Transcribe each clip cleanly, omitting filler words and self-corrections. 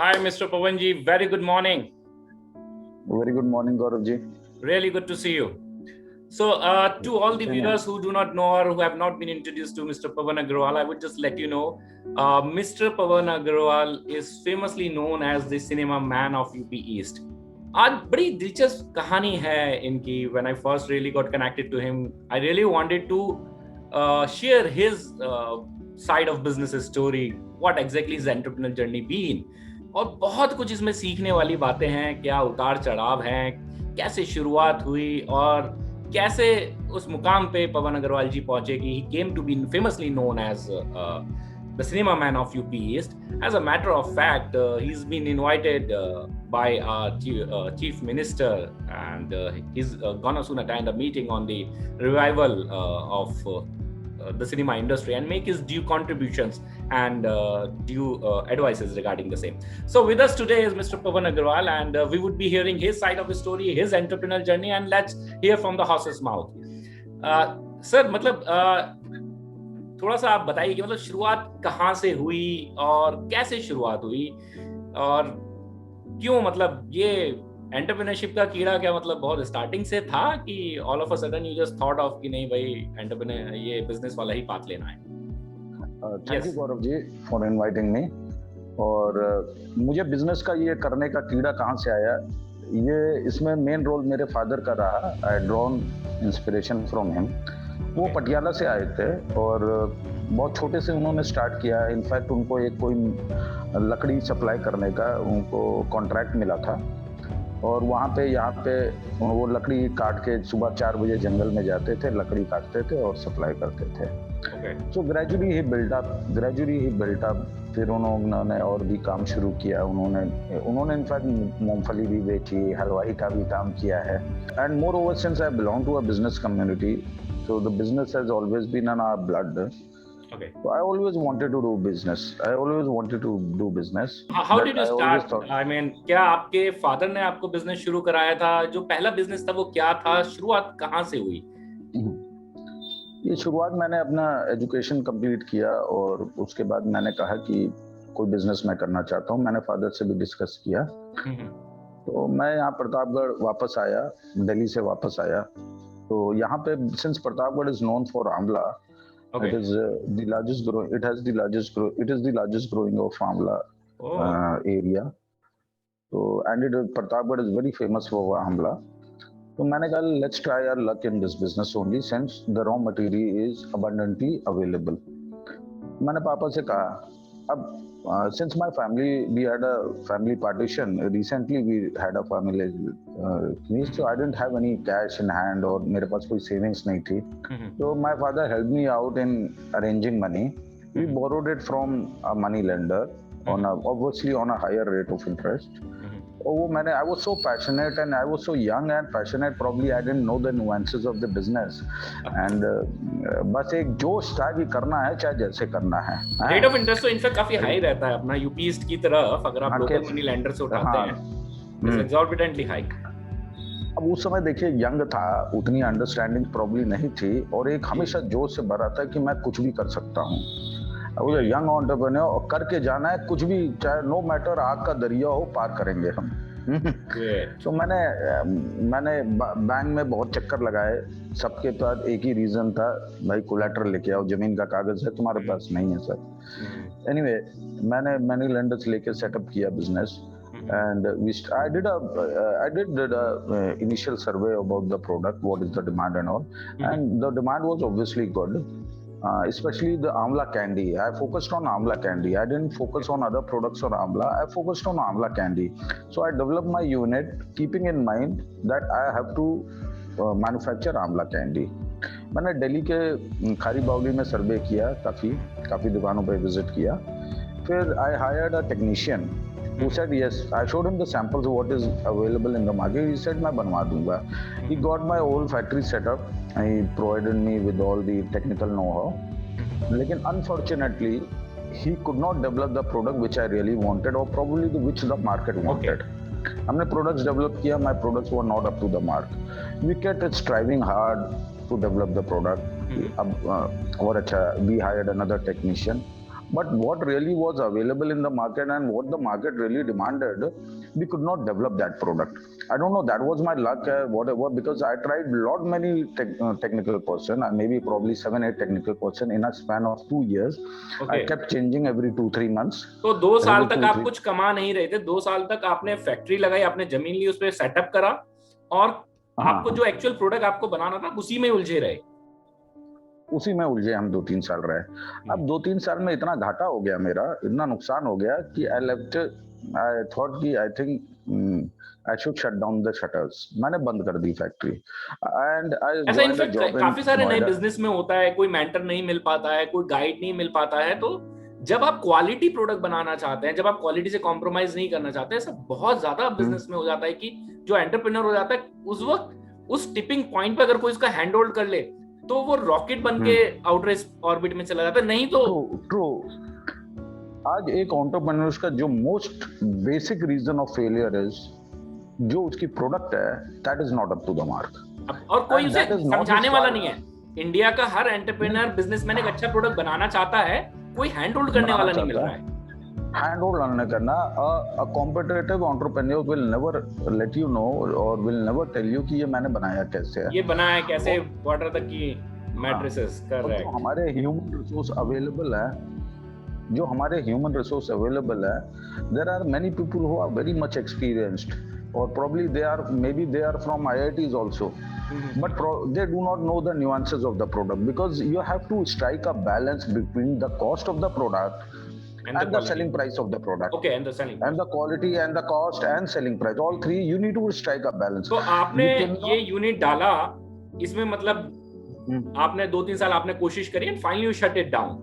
Hi, Mr. Pawanji. Very good morning. Very good morning, Gauravji. Really good to see you. So, to all the viewers who do not know or who have not been introduced to Mr. Pawan Agarwal, I would just let you know, Mr. Pawan Agarwal is famously known as the cinema man of UP East. आज बड़ी दिलचस्प कहानी है इनकी. When I first really got connected to him, I really wanted to share his side of business story. What exactly is entrepreneurial journey been? और बहुत कुछ इसमें सीखने वाली बातें हैं. क्या उतार चढ़ाव हैं, कैसे शुरुआत हुई और कैसे उस मुकाम पे पवन अग्रवाल जी पहुंचे कि he came to be famously known as the cinema man of UP East. As a matter of fact, he's been invited by our chief minister, and he's gonna soon attend a meeting on the revival of the cinema industry and make his due contributions and due advices regarding the same. So with us today is Mr. Pawan Agarwal, and we would be hearing his side of the story, his entrepreneurial journey, and let's hear from the horse's mouth. Sir, मतलब थोड़ा सा आप बताइए कि मतलब शुरुआत कहाँ से हुई और कैसे शुरुआत हुई और क्यों, मतलब ये एंटरप्रेन्योरशिप का कीड़ा क्या मतलब बहुत स्टार्टिंग से था कि all of a sudden you just thought of कि नहीं भाई एंटरप्रेन्योर ये बिजनेस वाला ही पाथ लेना है? Thank you Gaurav ji for inviting me. और मुझे बिजनेस का ये करने का कीड़ा कहाँ से आया, ये इसमें मेन रोल मेरे फादर का रहा. आई ड्रॉन इंस्पिरेशन फ्रॉम हिम. वो पटियाला से आए थे और बहुत छोटे से उन्होंने स्टार्ट किया. इनफैक्ट उनको एक कोई लकड़ी सप्लाई करने का उनको कॉन्ट्रैक्ट मिला था और वहाँ पे यहाँ पे वो लकड़ी काट के सुबह 4 बजे जंगल में जाते थे, लकड़ी काटते थे और सप्लाई करते थे. सो ग्रेजुअली ही बिल्ट अप. फिर उन्होंने और भी काम शुरू किया. उन्होंने इनफैक्ट मूंगफली भी बेची, हलवाई का भी काम किया है. And moreover since I belong to a business community, so the business has always been in our blood. Okay. So I always wanted to do business. How did you start? I mean, क्या आपके father ने आपको business शुरू कराया था? जो पहला business था वो क्या था? शुरुआत कहाँ से हुई? ये शुरुआत मैंने अपना एजुकेशन कंप्लीट किया और उसके बाद मैंने कहा कि कोई बिजनेस मैं करना चाहता हूँ. मैंने फादर से भी डिस्कस किया. तो मैं यहाँ प्रतापगढ़ वापस आया, दिल्ली से वापस आया. तो यहाँ पे since Pratapgarh is known for आंवला, it is the largest growing of आंवला area. So and Pratapgarh is very famous for आंवला. तो मैंने कहा let's try our luck in this business only since the raw material is abundantly available. मैंने पापा से कहा अब since my family, we had a family partition. Recently we had a family so I didn't have any cash in hand और मेरे पास कोई savings नहीं थी. So my father helped me out in arranging money. We borrowed it from a money lender obviously on a higher rate of interest. I was so passionate and I was so young and passionate. Probably I didn't know the nuances of the business. And बस एक जोश था कि करना है चाहे जैसे करना है. रेट ऑफ इंटरेस्ट तो इनफैक्ट काफी हाई रहता है अपना यूपी ईस्ट की तरफ. अगर आप लोकल मनी लेंडर से उठाते हैं, इट्स एक्सॉर्बिटेंटली हाई. अब उस समय देखिए यंग था, उतनी अंडरस्टैंडिंग प्रॉब्ली नहीं थी और एक हमेशा जोश से भरा था कि मैं कुछ भी कर सकता हूँ. वो यंग एंटरप्रेन्योर और करके जाना है कुछ भी, चाहे नो मैटर आग का दरिया हो पार करेंगे हम. तो मैंने बैंक में बहुत चक्कर लगाए. सबके पास एक ही रीजन था, भाई कोलैटरल लेके आओ, जमीन का कागज है तुम्हारे पास? नहीं है सर. एनीवे मैंने मनी लेंडर्स लेके सेटअप किया business. And I did a initial survey about the product, what is the demand and all, and the demand was obviously good, especially the amla candy. I focused on amla candy. I didn't focus on other products or amla. I focused on amla candy. So I developed my unit keeping in mind that I have to manufacture amla candy. मैंने दिल्ली के खारी बावली में सर्वे किया, काफी दुकानों पे visit किया. फिर I hired a technician who said yes. I showed him the samples of what is available in the market. He said मैं बनवा दूंगा. He got my whole factory set up. He provided me with all the technical know-how. लेकिन unfortunately he could not develop the product which I really wanted or probably which the market wanted. हमने products develop किया. My products were not up to the mark. We kept striving hard to develop the product. अब और अच्छा, we hired another technician. But what really was available in the market and what the market really demanded, we could not develop that product. I don't know, that was my luck or whatever, because I tried many technical person, maybe probably 7-8 technical person in a span of 2 years. I kept changing every 2-3 months. तो 2 साल तक आप कुछ कमा नहीं रहे थे, 2 साल तक आपने फैक्ट्री लगाई, आपने जमीन ली, उस पर सेटअप करा, और आपको जो एक्चुअल प्रोडक्ट आपको बनाना था उसी में उलझे रहे। उसी में उलझे हम 2-3 साल रहे। अब 2-3 साल में इतना घाटा हो गया मेरा, इतना नुकसान हो गया कि आई लेफ्ट। आई थॉट कि I think I should shut down the shutters. मैंने बंद कर दी फैक्ट्री। एंड आई ऐसा इनफैक्ट काफी सारे नए बिजनेस में होता है, कोई मेंटर नहीं मिल पाता है, कोई गाइड नहीं मिल पाता है। तो जब आप क्वालिटी प्रोडक्ट बनाना चाहते हैं, जब आप क्वालिटी से कॉम्प्रोमाइज नहीं करना चाहते, ऐसा बहुत ज्यादा बिजनेस में हो जाता है कि जो एंटरप्रेन्योर हो जाता है उस वक्त उस टिपिंग पॉइंट पे अगर कोई इसका हैंड होल्ड कर ले तो वो रॉकेट बन के आउटर ऑर्बिट में चला जाता है। नहीं तो ट्रू। आज एक एंटरप्रेन्योर का जो most basic reason of failure is, जो उसकी प्रोडक्ट है, that is not up to the mark. और कोई उसे समझाने वाला नहीं है। इंडिया का हर एंटरप्रेन्योर बिजनेसमैन एक अच्छा प्रोडक्ट बनाना चाहता है, कोई हैंड होल्ड करने वाला नहीं मिल रहा है। हैंड होल्ड नहीं करना। a competitive entrepreneur will never let you know or will never tell you कि ये मैंने बनाया कैसे है, ये बनाया कैसे, what are the key matrices कर रहे हैं। हमारे ह्यूमन रिसोर्स अवेलेबल है, जो हमारे ह्यूमन रिसोर्स अवेलेबल है, there are many people who are very much experienced, or probably maybe they are from IITs also, but they do not know the nuances of the product, because you have to strike a balance between the cost of the product and the selling price of the product. Okay, and the selling and the quality and the cost and selling price, all three you need to strike a balance. तो आपने ये unit डाला, इसमें मतलब आपने 2-3 साल आपने कोशिश करी and finally you shut it down.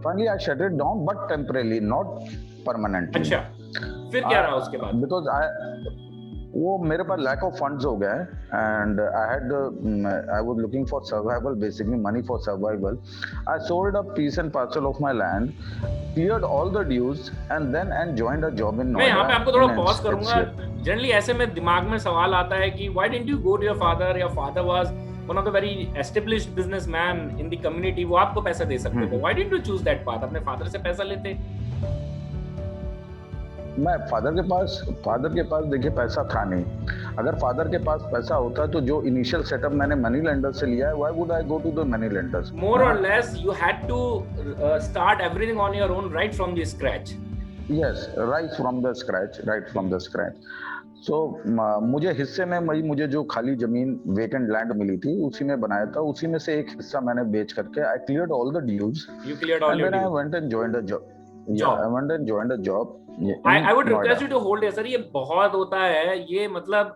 Finally I shut it down, but temporarily, not permanently. अच्छा, फिर क्या रहा उसके बाद? Because वो मेरे पास lack of funds हो गया है, and I was looking for survival, basically money for survival. I sold a piece and parcel of my land, cleared all the dues, and joined a job in Noida. मैं यहाँ पे आपको थोड़ा pause करूंगा। Generally ऐसे में दिमाग में सवाल आता है कि why didn't you go to your father? Your father was one of the very established businessman in the community. वो आपको पैसा दे सकते थे। Why didn't you choose that path? अपने फादर से पैसा लेते। मैं फादर के पास देखिए पैसा था नहीं। अगर फादर के पास पैसा होता तो जो इनिशियल सेटअप मैंने मनी लेंडर से लिया है, why would I go to the money lenders? More or less you had to start everything on your own, right from the scratch. Yes, right from the scratch. So मुझे हिस्से में मुझे जो खाली जमीन वेकेंट लैंड मिली थी उसी में बनाया था। उसी में से एक हिस्सा मैंने बेच करके I cleared all the dues. You cleared all your dues. I went and joined a job. I went and joined a job. I would request you to hold it, sir. ये बहुत होता है। ये मतलब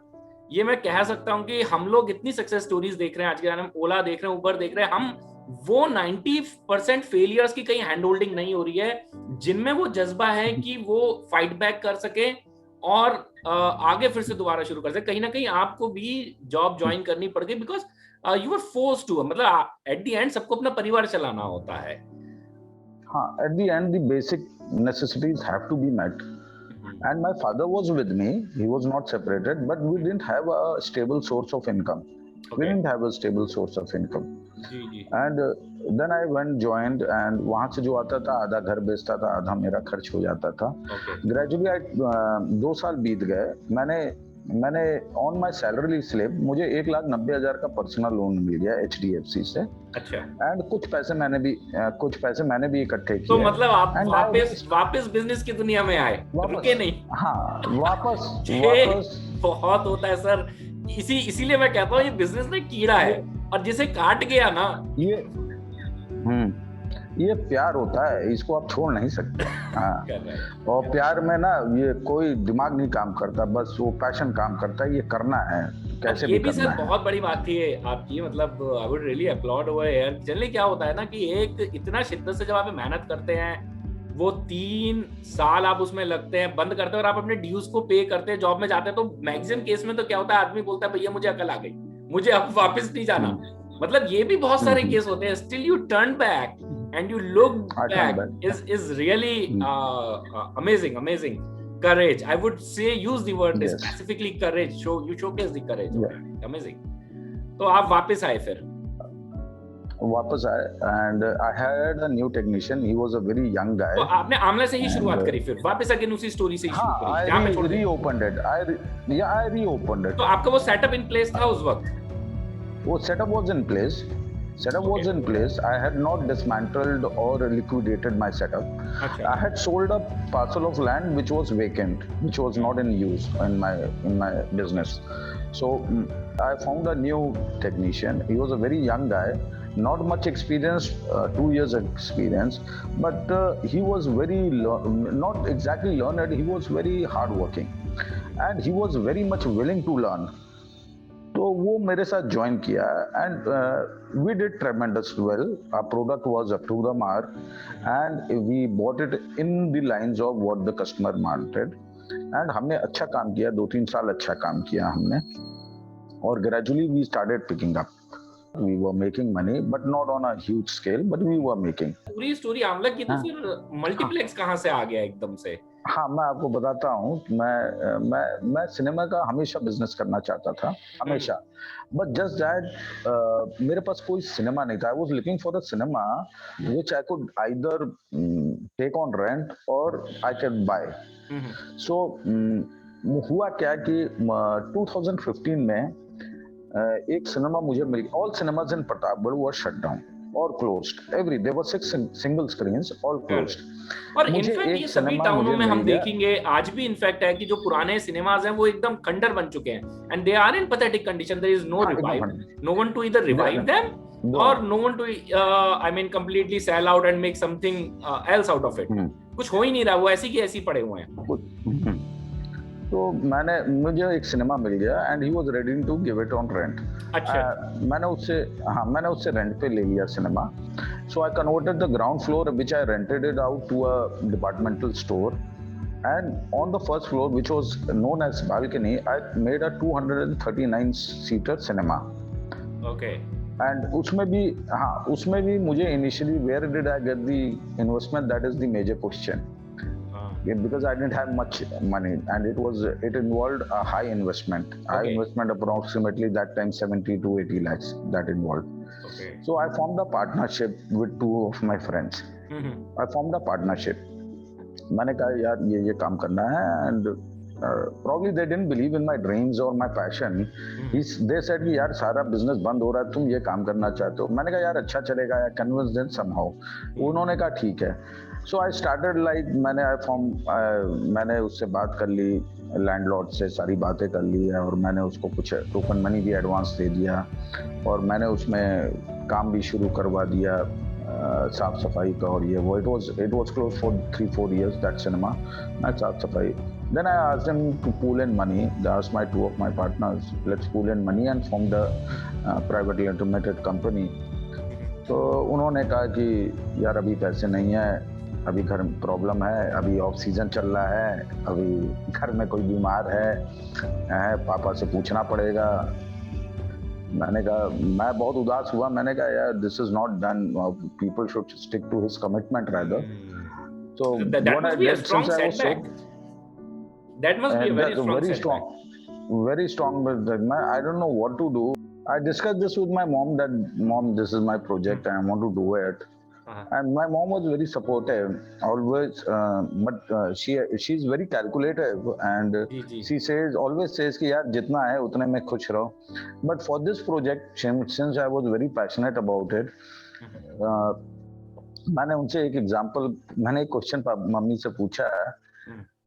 ये मैं कह सकता हूँ कि हम लोग इतनी सक्सेस स्टोरीज देख रहे हैं आज के टाइम में, ओला देख रहे हैं, उबर देख रहे हैं, हम वो 90% फेलियर्स की कहीं हैंड होल्डिंग नहीं हो रही है, जिनमें वो जज्बा है कि वो फाइट बैक कर सके और आगे फिर से दोबारा शुरू कर सके। कहीं ना कहीं आपको भी जॉब ज्वाइन करनी पड़ गई because you were forced to. मतलब एट द एंड सबको अपना परिवार चलाना होता है। हाँ, at the end the basic necessities have to be met, and my father was with me. He was not separated, but we didn't have a stable source of income. Okay. We didn't have a stable source of income. And then I went joined, and वहाँ से जो आता था आधा घर बेचता था, आधा मेरा खर्च हो जाता था। Gradually 2 साल बीत गए। मैंने ऑन माई सैलरी स्लिप मुझे 1,90,000 का पर्सनल लोन मिल गया HDFC से। अच्छा। एंड कुछ पैसे मैंने भी इकट्ठे किए। तो मतलब आप वापस बिजनेस की दुनिया में आए, रुके नहीं। हाँ, वापस बहुत होता है सर। इसीलिए मैं कहता हूँ ये बिजनेस में कीड़ा है, और जिसे काट गया ना, ये प्यार होता है, इसको आप छोड़ नहीं सकते। हाँ, और प्यार में ना ये कोई दिमाग नहीं काम करता, बस वो पैशन काम करता है, ये करना है कैसे भी करना है। ये भी सर बहुत बड़ी बात थी आपकी। मतलब I would really applaud over here. Generally क्या होता है ना कि एक इतना शिद्दत से जब आप मेहनत करते हैं, वो 3 साल आप उसमें लगते हैं, बंद करते हैं और आप अपने ड्यूज को पे करते हैं, जॉब में जाते हैं, तो मैक्सिमम केस में तो क्या होता है, आदमी बोलता है भैया मुझे अकल आ गई, मुझे अब वापस नहीं जाना। मतलब ये भी बहुत सारे केस होते हैं। Still U turn back and you look back is really amazing courage. I would say use the word specifically courage. You showcase the courage. Amazing. तो आप वापस आए फिर? वापस आए and I had a new technician, he was a very young guy. तो आपने आमला से ही शुरुआत करी, फिर वापस अगेन उसी स्टोरी से ही शुरू करी हाँ, जहां पे छोड़ I दिया? reopened it. I reopened it. तो आपका वो सेटअप इन प्लेस था उस वक्त? वो setup was in place. Setup was in place. I had not dismantled or liquidated my setup. अच्छा, I had sold a parcel of land which was vacant, which was not in use in my business. So I found a new technician. He was a very young guy, not much experience, 2 years experience, but he was not exactly learned. He was very hardworking, and he was very much willing to learn. तो वो मेरे साथ join किया and we did tremendous well, our product was up to the mark and we bought it in the lines of what the customer wanted and हमने अच्छा काम किया, 2-3 साल अच्छा काम किया हमने और gradually we started picking up. We were making money, but not on a huge scale, but we were making. पूरी स्टोरी आमला की, तो फिर मल्टीप्लेक्स कहाँ से आ गया एकदम से? हाँ, मैं आपको बताता हूँ। मैं सिनेमा का हमेशा बिजनेस करना चाहता था, हमेशा। बट जस्ट दैट मेरे पास कोई सिनेमा नहीं था। I was looking for a cinema which I could either take on rent और आई कैन बाय। सो हुआ क्या कि 2015 में एक सिनेमा मुझे मिल, all cinemas in Pratapgarh were shut down और closed, every there were 6 single screens, all closed. और इनफैक्ट ये सभी टाउनों में हम देखेंगे आज भी इनफैक्ट है कि जो पुराने सिनेमाज हैं वो एकदम खंडर बन चुके हैं and they are in pathetic condition, there is no revive, no one to either revive them or no one to I mean completely sell out and make something else out of it. कुछ हो ही नहीं रहा, वो ऐसी की ऐसी पड़े हुए हैं। तो मुझे एक सिनेमा मिल गया and he was ready to give it on rent. अच्छा। मैंने उससे रेंट पे ले लिया cinema. So I converted the ground floor which I rented it out to a departmental store and on the first floor which was known as balcony I made a 239 seater cinema. Okay. And उसमें भी मुझे initially where did I get the investment, that is the major question. Because I didn't have much money and it involved a high investment. Okay. High investment approximately that time 70 to 80 lakhs that involved. Okay. So I formed a partnership with 2 of my friends. I formed a partnership. मैंने कहा यार ये काम करना है and probably they didn't believe in my dreams or my passion. They said कि यार सारा बिजनेस बंद हो रहा है, तुम ये काम करना चाहते हो। मैंने कहा यार अच्छा चलेगा, या convince them somehow. उन्होंने कहा ठीक है। So I started like मैंने उससे बात कर ली, लैंडलॉर्ड से सारी बातें कर ली है और मैंने उसको कुछ टोकन मनी भी एडवांस दे दिया और मैंने उसमें काम भी शुरू करवा दिया, साफ सफाई का और ये वो। It was closed for 3-4 years that cinema, मैं साफ सफाई। Then I asked them to pool in money. I asked my 2 of my partners, let's pool in money and form the private limited company. तो उन्होंने कहा कि यार अभी पैसे नहीं है, अभी घर में प्रॉब्लम है, अभी ऑफ सीजन चल रहा है, अभी घर में कोई बीमार है, पापा से पूछना पड़ेगा। मैंने कहा, मैं बहुत उदास हुआ। मैंने कहा यार this is not done, people should stick to his commitment rather. So what I did since I was so, that must be a very strong, very strong, but I don't know what to do. I discussed this with my mom that mom, this is my project and I want to do it. And my mom was very supportive always, but she's very calculative and she always says कि यार जितना है उतने में खुश रहो। But for this project, since I was very passionate about it, मैंने उनसे एक क्वेश्चन मम्मी से पूछा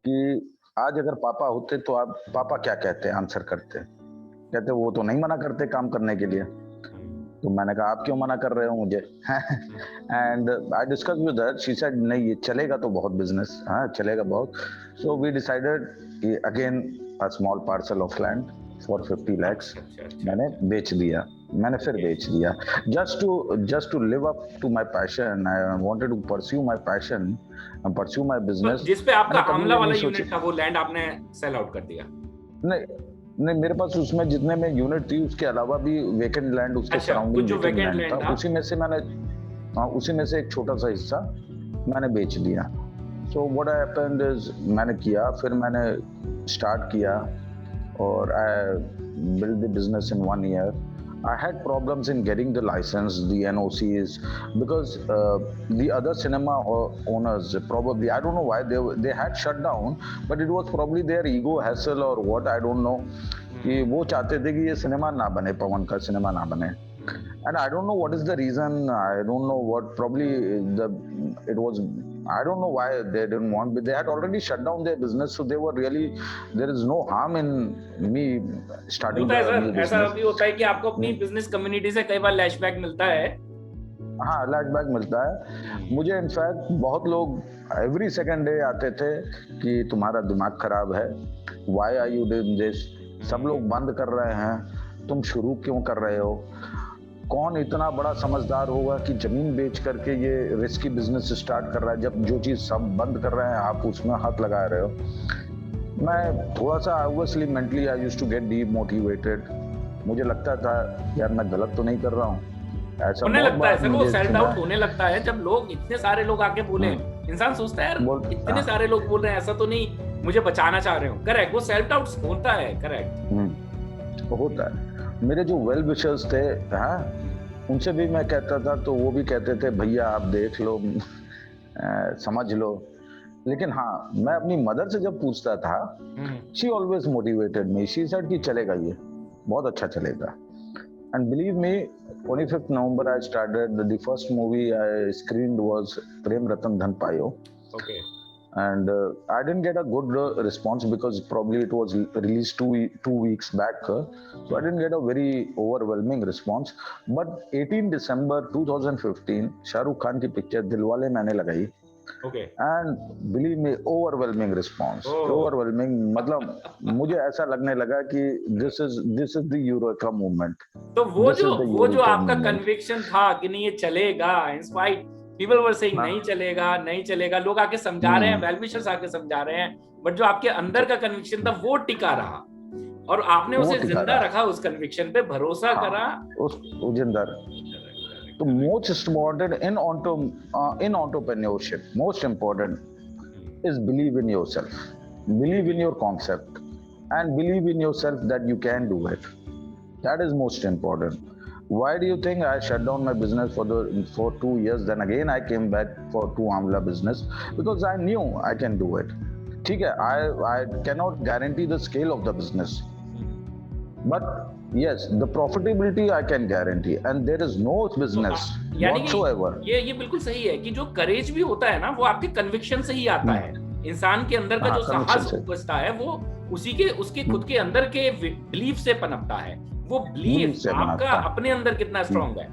कि आज अगर पापा होते तो आप पापा क्या कहते, आंसर करते? कहते वो तो नहीं मना करते काम करने के लिए। तो मैंने कहा आप क्यों मना कर रहे हो मुझे? And I discuss with her, she said नहीं ये चलेगा तो बहुत बिजनेस, हाँ चलेगा बहुत। So we decided again a small parcel of land for 50 lakhs मैंने बेच दिया, मैंने फिर बेच दिया just to live up to my passion. I wanted to pursue my passion and pursue my business. जिस पे आपका आमला वाला यूनिट था वो लैंड आपने सेल आउट कर दिया? नहीं, मेरे पास उसमें जितने में यूनिट थी उसके अलावा भी वेकेंट लैंड, उसके सराउंडिंग जो वेकेंट लैंड था उसी में से एक छोटा सा हिस्सा मैंने बेच दिया। सो व्हाट हैपेंड इज, मैंने किया, फिर मैंने स्टार्ट किया और I build the business in 1 year। I had problems in getting the license, the NOCs, because the other cinema owners probably, I don't know why they had shut down, but it was probably their ego hassle or what, I don't know. कि वो चाहते थे कि ये cinema ना बने, पवन का cinema ना बने. And I don't know what is the reason. I don't know what. Probably it was. I don't know why they didn't want. But they had already shut down their business, so they were really. There is no harm in me starting होता है a new sir, ऐसा business. भी होता है कि आपको अपनी business community से कई बार लैशबैक मिलता है. हाँ, लैशबैक मिलता है मुझे. इनफैक्ट बहुत लोग एवरी सेकंड डे आते थे कि तुम्हारा दिमाग खराब है, why are you doing this, सब लोग बंद कर रहे हैं, तुम शुरू क्यों कर रहे हो, कौन इतना बड़ा समझदार होगा कि जमीन बेच करके ये रिस्की बिजनेस स्टार्ट कर रहा है, जब जो चीज सब बंद कर रहे हैं आप उसमें हाथ लगा रहे हो. मैं थोड़ा सा obviously mentally I used to get demotivated. मुझे लगता था यार मैं गलत तो नहीं कर रहा हूँ. ऐसा होने लगता है सर, वो सेल्फ डाउट होने लगता है जब लोग इतने सारे लोग आके बोले. इंसान सोचता है यार इतने सारे लोग बोल रहे हैं, ऐसा तो नहीं मुझे बचाना चाह रहे हो. करेक्ट, वो सेल्फ डाउट होता है. करेक्ट होता है. मेरे जो वेल विशर्स थे, हाँ, उनसे भी मैं कहता था तो वो भी कहते थे भैया आप देख लो, समझ लो. लेकिन हाँ, मैं अपनी मदर से जब पूछता था, she always motivated me. She said कि चलेगा, ये बहुत अच्छा चलेगा. And believe me, 25th November I started. The first movie I screened was Prem Ratan Dhan Payo. Okay. And I didn't get a good response because probably it was released two weeks back, so I didn't get a very overwhelming response. But 18 December 2015 Shahrukh Khan की picture Dilwale मैंने लगाई. Okay. And believe me, overwhelming response. Overwhelming, मतलब मुझे ऐसा लगने लगा कि this is the Eureka movement. तो वो जो आपका कन्विक्शन था कि नहीं ये चलेगा, in spite people were saying नहीं चलेगा, लोग आके समझा रहे हैं, वेल विशर्स आके समझा रहे हैं, बट जो आपके अंदर का कन्विक्शन था वो टिका रहा और आपने उसे जिंदा रखा, उस कन्विक्शन पे भरोसा करा, उस जिंदा. तो most important in entrepreneurship, most important is believe in yourself, believe in your concept, and believe in yourself that you can do it. That is most important. Why do you think I shut down my business for 2 years? Then again I came back for 2 Amla business because I knew I can do it. ठीक है, I cannot guarantee the scale of the business, but yes, the profitability I can guarantee, and there is no business whatsoever. ये बिल्कुल सही है कि जो करेज भी होता है ना, वो आपके कन्विक्शन से ही आता है. इंसान के अंदर का जो साहस उपजता है वो उसके खुद के अंदर के बिलीफ से पनपता है. वो बिलीफ आपका अपने अंदर कितना स्ट्रांग है.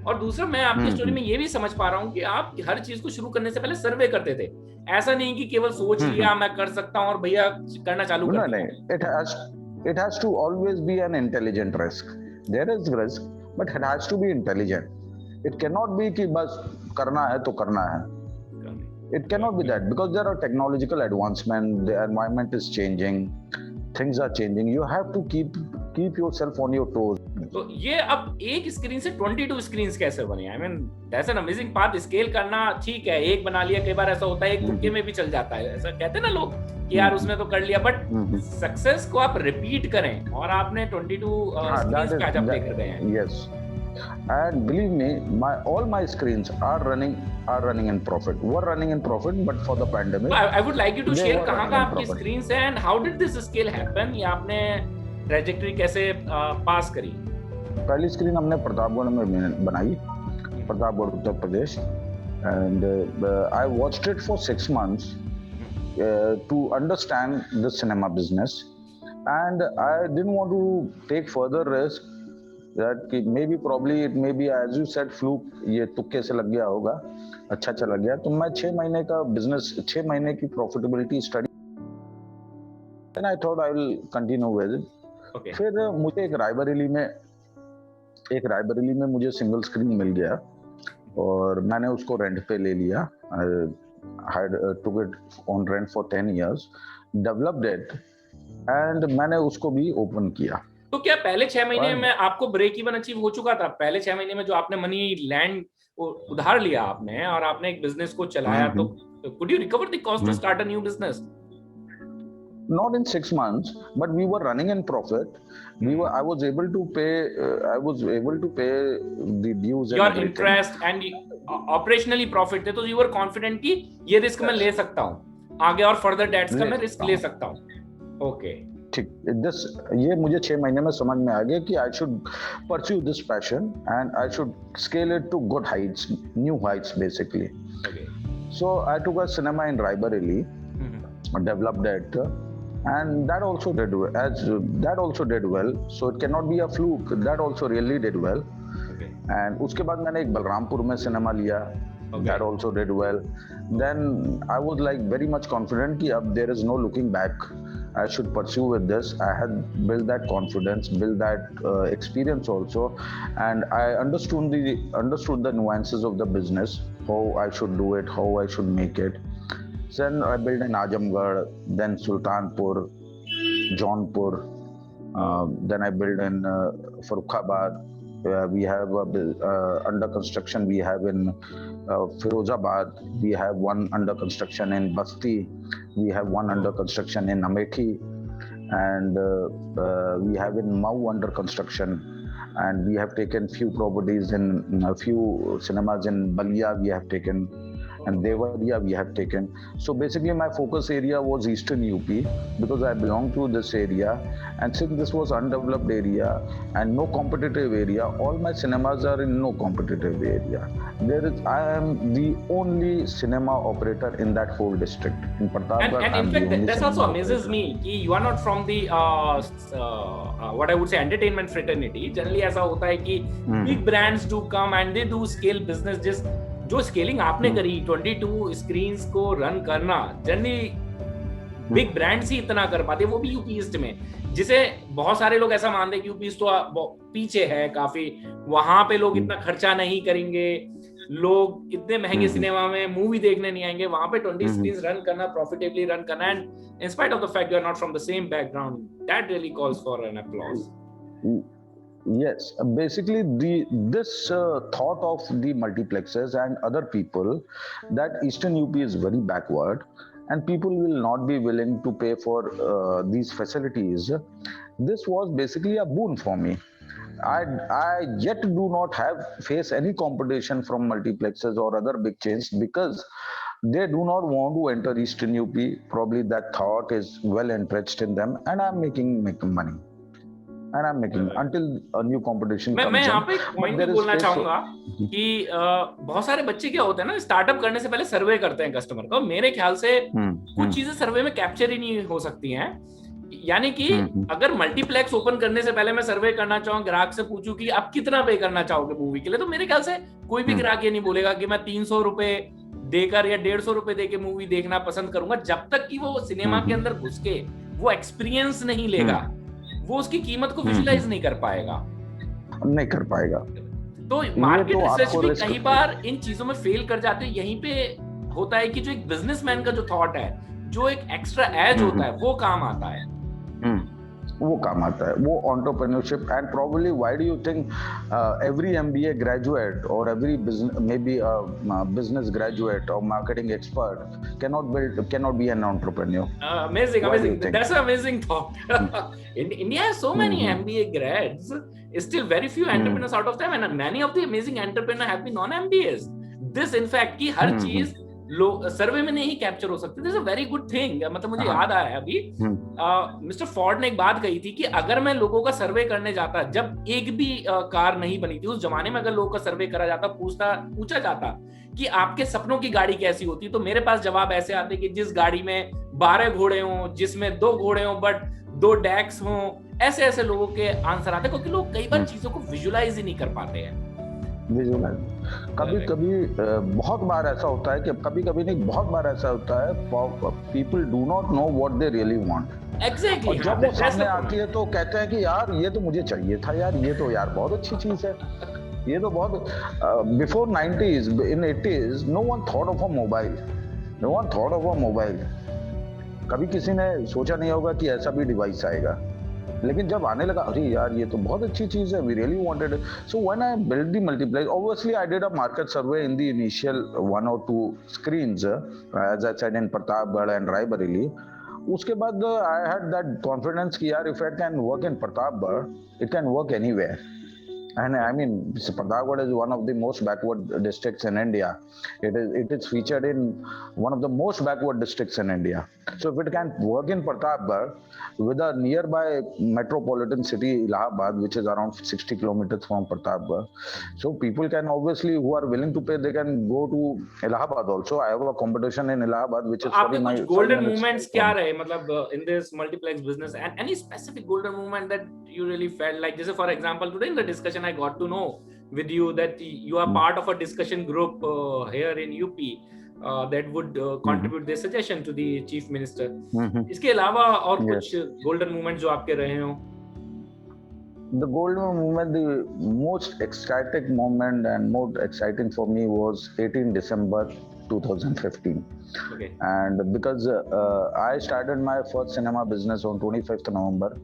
और दूसरा, मैं आपकी स्टोरी में ये भी समझ पा रहा हूँ कि आप हर चीज को शुरू करने से पहले सर्वे करते थे. ऐसा नहीं कि केवल सोच लिया मैं कर सकता हूँ और भैया करना चालू कर दिया. It has to always be an intelligent risk. There is risk, but it has to be intelligent. It cannot be कि बस करना है तो करना है. It cannot be that because there are technological advancement, the environment is changing, things are changing. You have to keep yourself on your toes. तो ये अब एक स्क्रीन से 22 स्क्रीन्स कैसे बने? I mean that's an amazing path. Scale करना ठीक है, एक बना लिया, कई बार ऐसा होता है एक तुक्के में भी चल जाता है, ऐसा कहते हैं ना लोग कि यार उसने तो कर लिया, बट सक्सेस को आप रिपीट करें और आपने 22 स्क्रीन्स पे आज आप लेकर गए हैं. Yes, and believe me, all my screens are running in profit. Were running in profit, but for the pandemic. I would like you to share कहाँ का आपकी स्क्रीन्स है and how did this scale happen? या आपने trajectory कैसे पास करी? पहली screen हमने प्रतापगढ़ में बनाई, Pratapgarh Uttar Pradesh, and I watched it for 6 months to understand the cinema business, and I didn't want to take further risk that maybe probably it may be as you said fluke, ये तुक्के से लग गया होगा, अच्छा चला गया. तो मैं 6 महीने का बिजनेस, 6 महीने की profitability study, and I thought I will continue with it. Okay. फिर मुझे एक रायबरेली में मुझे सिंगल स्क्रीन मिल गया और मैंने उसको रेंट पे ले लिया. I took it on rent for 10 years, developed it, and मैंने उसको भी ओपन किया. तो क्या पहले 6 महीने में आपको ब्रेक इवन अचीव हो चुका था? पहले 6 महीने में जो आपने मनी लैंड उधार लिया आपने और आपने एक बिजनेस को चलाया, तो could you recover the cost to start a new business? not in 6 months, but we were running in profit. I was able to pay. I was able to pay the dues and your everything. Interest and operationally profit थे, तो you were confident कि ये risk मैं ले सकता हूँ आगे, और फर्दर डेट्स का मैं रिस्क ले सकता हूँ. ओके, ठीक. ये मुझे 6 महीने में समझ में आ गया कि I should pursue this passion and I should scale it to good heights, new heights basically. So I took a cinema in Raebareli, developed it, and that also did well. So it cannot be a fluke. That also really did well. Okay. And उसके बाद मैंने एक बलरामपुर में cinema लिया. Okay. That also did well. Then I was like very much confident कि अब there is no looking back. I should pursue with this. I had built that confidence, built that experience also, and I understood the nuances of the business, how I should do it, how I should make it. Then I built in Azamgarh, then Sultanpur, Jaunpur. Then I built in Farrukhabad. We have under construction. We have in Firozabad. We have one under construction in Basti. We have one under construction in Amethi, and we have in Mau under construction. And we have taken few properties in a few cinemas in Balia. We have taken, and Devariya we have taken. So basically my focus area was Eastern UP because I belong to this area, and since this was undeveloped area and no competitive area, all my cinemas are in no competitive area. I am the only cinema operator in that whole district in Pratapgarh. And in fact that also amazes me कि you are not from the what I would say entertainment fraternity. Generally ऐसा होता है कि big brands do come and they do scale business. जो scaling आपने करी 22 screens को run करना, जनरली बिग ब्रांड्स ही इतना कर पाते, वो भी यूपी ईस्ट में, जिसे बहुत सारे लोग ऐसा मानते हैं कि यूपी ईस्ट तो पीछे है काफी, वहां पे लोग इतना खर्चा नहीं करेंगे, लोग इतने महंगे सिनेमा में मूवी देखने नहीं आएंगे, वहां पे 20 स्क्रीन्स रन करना, प्रॉफिटेबली रन करना, and in spite of the fact you are not from the same background, that really calls for an applause. Yes, basically this thought of the multiplexes and other people that Eastern UP is very backward and people will not be willing to pay for these facilities. This was basically a boon for me. I yet do not face any competition from multiplexes or other big chains because they do not want to enter Eastern UP. Probably that thought is well entrenched in them, and I'm making money. And I'm making until a new competition comes. मैं यहाँ पे एक point भी बोलना चाहूंगा कि बहुत सारे बच्चे क्या होते हैं ना, स्टार्टअप करने से पहले सर्वे करते हैं कस्टमर का. मेरे ख्याल से कुछ चीजें सर्वे में कैप्चर ही नहीं हो सकती हैं. यानी कि अगर मल्टीप्लेक्स ओपन करने से पहले मैं सर्वे करना चाहूँ, ग्राहक से पूछूं कि आप कितना पे करना चाहोगे मूवी के लिए, तो मेरे ख्याल से कोई भी ग्राहक ये नहीं बोलेगा कि मैं 300 रुपए देकर या 150 रुपए देके मूवी देखना पसंद करूंगा, जब तक कि वो सिनेमा के अंदर घुस के वो एक्सपीरियंस नहीं लेगा, वो उसकी कीमत को विजुलाइज नहीं कर पाएगा. तो मार्केट रिसर्च भी कई बार इन चीजों में फेल कर जाते हैं. यहीं पे होता है कि जो एक बिजनेसमैन का जो थॉट है, जो एक एक्स्ट्रा एज होता है, वो काम आता है. वो entrepreneurship. And probably why do you think every MBA graduate or every business graduate or marketing expert cannot be an entrepreneur? Amazing. That's an amazing thought. India has so many MBA grads, still very few entrepreneurs out of them, and many of the amazing entrepreneurs have been non-MBAs. This in fact कि हर चीज सर्वे में नहीं capture हो सकती. This is a very good thing. मतलब मुझे याद आया अभी, मिस्टर फोर्ड ने एक बात कही थी कि अगर मैं लोगों का सर्वे करने जाता, जब एक भी कार नहीं बनी थी उस जमाने में, अगर लोगों का सर्वे करा जाता, पूछा जाता कि आपके सपनों की गाड़ी कैसी होती, तो मेरे पास जवाब ऐसे आते कि जिस गाड़ी में 12 घोड़े हों, जिसमें 2 घोड़े हों बट 2 डेक्स हों, ऐसे लोगों के आंसर आते, क्योंकि लोग कई बार चीजों को विजुलाइज ही नहीं कर पाते हैं. कभी बहुत बार ऐसा होता है कि कभी नहीं, बहुत बार ऐसा होता है, people do not know what they really want. Exactly. जब वो सामने आती है तो कहते हैं कि यार ये तो मुझे चाहिए था, यार ये तो यार बहुत अच्छी चीज है, ये तो बहुत. Before 90s, in 80s, no one thought of a mobile. कभी किसी ने सोचा नहीं होगा कि ऐसा भी डिवाइस आएगा, लेकिन जब आने लगा, अरे यार ये तो बहुत अच्छी चीज है, we really wanted it. So when I built the multiplex, obviously I did a market survey in the initial 1 or 2 screens, as I said, in Pratapgarh and Raebareli. उसके बाद आई हैड दैट कॉन्फिडेंस कि यार if it can work in Pratapgarh it can work anywhere. And I mean, Pratapgarh is one of the most backward districts in India. It is featured in one of the most backward districts in India. So if it can work in Pratapgarh with a nearby metropolitan city Allahabad, which is around 60 kilometers from Pratapgarh, so people can obviously who are willing to pay, they can go to Allahabad also. I have a competition in Allahabad, which is आपके 40 कुछ 5 golden minutes moments from. क्या रहे मतलब in this multiplex business, and any specific golden moment that you really felt like, जैसे for example today in the discussion I got to know with you that you are part of a discussion group here in UP that would contribute their suggestion to the chief minister. इसके अलावा और कुछ golden moments जो आपके रहे हो? The golden moment, the most exciting moment and most exciting for me was 18 December 2015. Okay. And because I started my first cinema business on 25th November,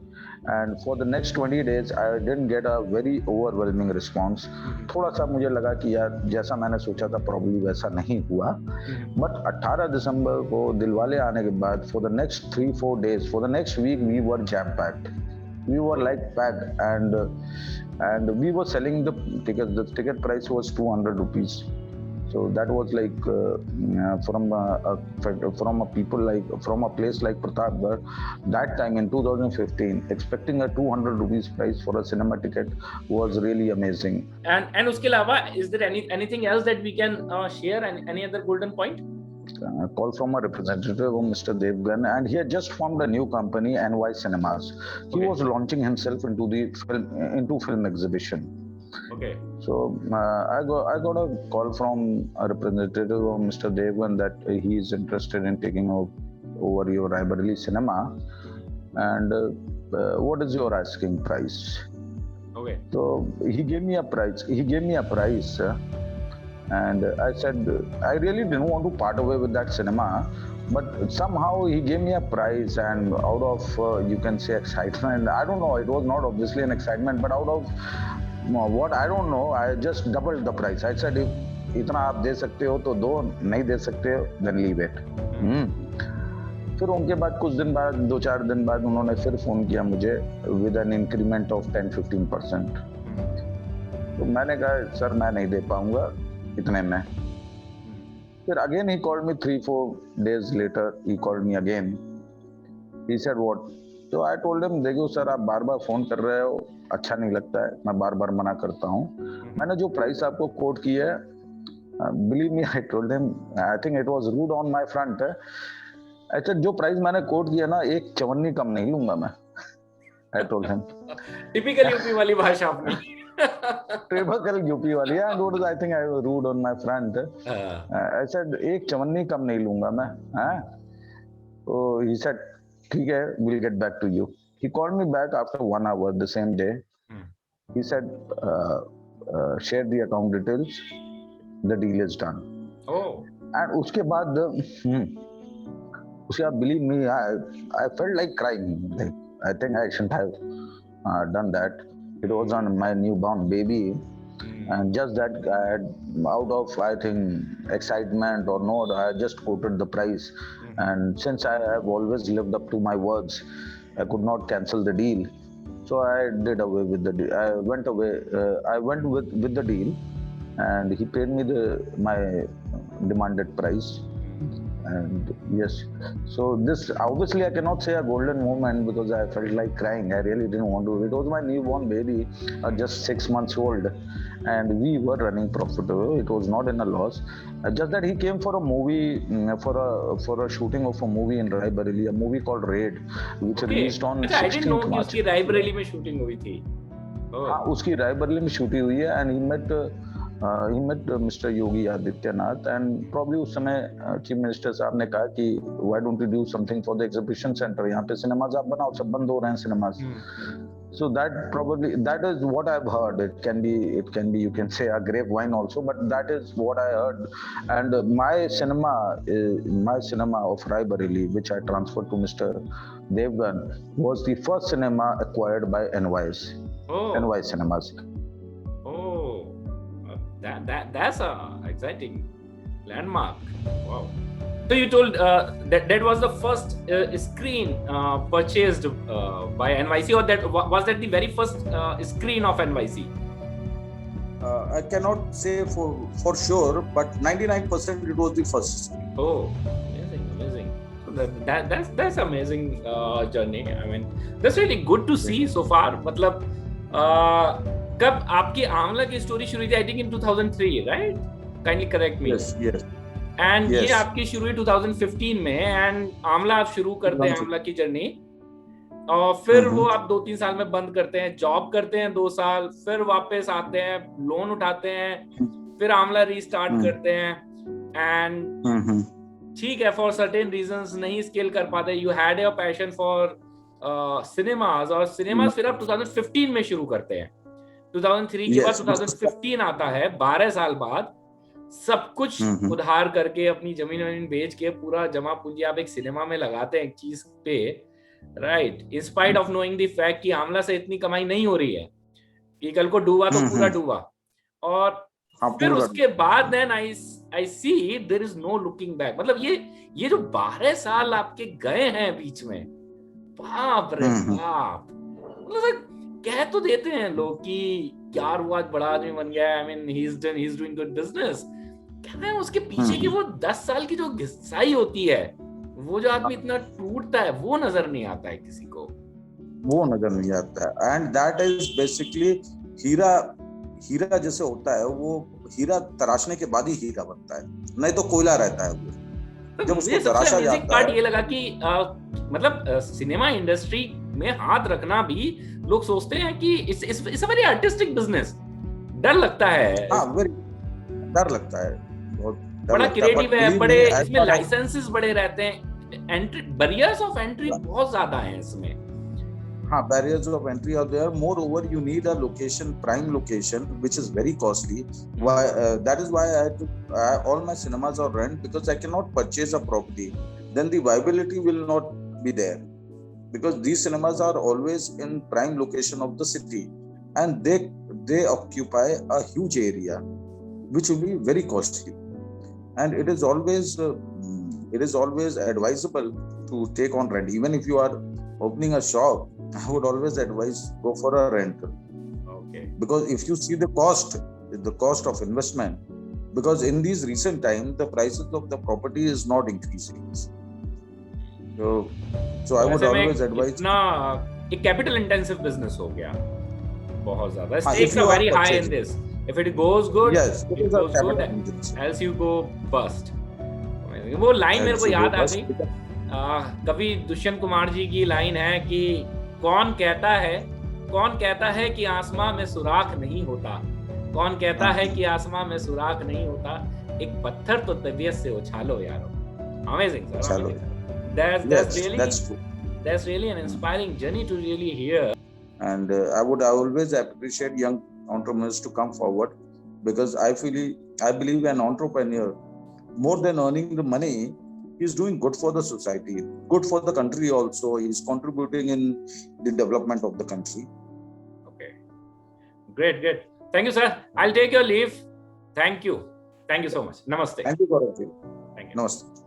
and for the next 20 days I didn't get a very overwhelming response. थोड़ा सा मुझे लगा कि यार जैसा मैंने सोचा था probably वैसा नहीं हुआ. But 18 दिसंबर को दिलवाले आने के बाद for the next 3-4 days, for the next week we were jam packed. We were like packed, and we were selling the tickets. The ticket price was 200 rupees. So that was like from a people like from a place like Pratapgarh, that time in 2015, expecting a 200 rupees price for a cinema ticket was really amazing. And उसके अलावा is there anything else that we can share, and any other golden point? Call from a representative of Mr. Devgan, and he had just formed a new company, NY Cinemas. He was launching himself into film exhibition. Okay. So I got a call from a representative of Mr. Devgan that he is interested in taking over your Raebareli cinema, and what is your asking price? Okay. So he gave me a price. And I said, I really didn't want to part away with that cinema, but somehow he gave me a price, and out of, you can say, excitement, I don't know, it was not obviously an excitement, but out of what, I don't know, I just doubled the price. I said, if इतना आप दे सकते हो तो दो, नहीं दे सकते हो, then leave it. फिर उनके बाद कुछ दिन बाद, 2-4 दिन बाद उन्होंने फिर फोन किया मुझे with an increment of 10-15%. तो मैंने कहा सर मैं नहीं दे पाऊंगा इतने में. फिर again he called me 3-4 days later. He called me again. He said what? So I told him देखो सर आप बार बार फोन कर रहे हो, अच्छा नहीं लगता है, मैं बार बार मना करता हूँ. मैंने जो प्राइस आपको कोट की है, believe me, I told him, I think it was rude on my front. अच्छा जो प्राइस मैंने कोट किया ना, एक चवन्नी कम नहीं लूंगा मैं. I told him. Typical UP वाली भाषा अपनी. Typical UP वाली, and I think I was rude on my front. I said एक चवन्नी कम नहीं लूंगा मैं. So he said ठीक है, we'll get back to you. He called me back after 1 hour the same day. He said share the account details. The deal is done. Oh. And उसके बाद believe me, I felt like crying. Like I think I shouldn't have done that. It was on my newborn baby, and just that I had, out of I think excitement or not, I just quoted the price. And since I have always lived up to my words, I could not cancel the deal. So I did away with the deal. I went with the deal, and he paid me my demanded price. And yes, so this obviously I cannot say a golden moment because I felt like crying. I really didn't want to. It was my newborn baby, just 6 months old, and we were running profitable. It was not in a loss. Just that he came for a movie, for a shooting of a movie in Raebareli, a movie called Raid, which released on 16th March. I didn't know कि उसकी रायबरेली में shooting हुई थी. हाँ, उसकी रायबरेली में shooting हुई है, and he met Mr. Yogi Adityanath, and probably उस समय चीफ मिनिस्टर साहब ने कहा कि why don't you do something for the exhibition center? यहाँ पे सिनेमाज आप बनाओ, सब बंद हो रहे हैं cinemas. So that is what I've heard. It can be you can say a grapevine also, but that is what I heard. And my cinema of Raebareli, which I transferred to Mr. Devgan, was the first cinema acquired by NY Cinemas. That's a exciting landmark. Wow. So you told that was the first screen purchased by NYC, or that was that the very first screen of NYC? I cannot say for sure, but 99% it was the first screen. Oh, amazing. So that's amazing journey. I mean, that's really good to see so far. मतलब कब आपकी आंवला की story शुरू हुई थी? I think in 2003, right? Kindly correct me. Yes. And ये आपकी शुरू हुई 2015 में, एंड आंवला आप शुरू करते हैं आंवला की जर्नी, और फिर वो आप 2-3 साल में बंद करते हैं, जॉब करते हैं 2 साल, फिर वापस आते हैं, लोन उठाते हैं, फिर आंवला रीस्टार्ट करते हैं, एंड ठीक है, फॉर सर्टेन रीजंस नहीं स्केल कर पाते. You had your passion for cinemas, और सिनेमाज फिर आप 2015 में शुरू करते हैं. 2003 के बाद 2015 आता है, 12 साल बाद. सब कुछ उधार करके, अपनी जमीन बेच के, पूरा जमा पूंजी आप एक सिनेमा में लगाते हैं, एक चीज पे, right, in spite of knowing the fact कि आंवला से इतनी कमाई नहीं हो रही है, कि कल को डूबा तो पूरा डूबा. और फिर उसके बाद then I see there is no looking back. मतलब ये जो 12 साल आपके गए हैं बीच में, बाप रे बाप. मतलब कह तो देते हैं लोग कि यार वो आज बड़ा आदमी बन गया है, I mean he is doing good business. कहते हैं उसके पीछे की वो 10 साल की जो घिसाई होती है, वो जो आदमी इतना टूटता है, वो नजर नहीं आता है किसी को. वो नजर नहीं आता है. एंड दैट इज बेसिकली हीरा जैसे होता है, वो हीरा तराशने के बाद ही हीरा बनता है, नहीं तो कोयला रहता है वो. जब उसको तराशा जाता है. ये लगा कि मतलब सिनेमा इंडस्ट्री में हाथ रखना भी लोग सोचते हैं कि it's a very artistic business. डर लगता है. हाँ, डर लगता है, बहुत बड़ा क्रिएटिव है, बड़े इसमें लाइसेंसेस बड़े रहते हैं, एंट्री बैरियर्स ऑफ एंट्री बहुत ज्यादा हैं इसमें. हाँ, barriers of entry are there. Moreover, you need a location, prime location, which is very costly. That is why all my cinemas are rent, because I cannot purchase a property. Then the viability will not be there, because these cinemas are always in prime location of the city, and they occupy a huge area, which will be very costly. And it is always advisable to take on rent. Even if you are opening a shop, I would always advise go for a rental. Okay. Because if you see the cost of investment, because in these recent times the prices of the property is not increasing. So I would always advise. इतना एक capital intensive business हो गया, बहुत ज़्यादा. Stakes are very high in this. If it goes good, yes, it goes good. Else you go bust. वो line मेरे को याद आ गई. कवि दुष्यंत कुमार जी की लाइन है कि कौन कहता है कि आसमां में सुराख नहीं होता, कौन कहता है कि आसमां में सुराख नहीं होता, एक पत्थर तो तबीयत से उछालो यारो. Amazing, sir. That's really an inspiring journey to really hear. And I would always appreciate young entrepreneurs to come forward, because I believe an entrepreneur, more than earning the money, he's doing good for the society, good for the country also. He's contributing in the development of the country. Okay. Great. Thank you, sir. I'll take your leave. Thank you so much. Namaste. Thank you, Gaurav. Thank you. Namaste.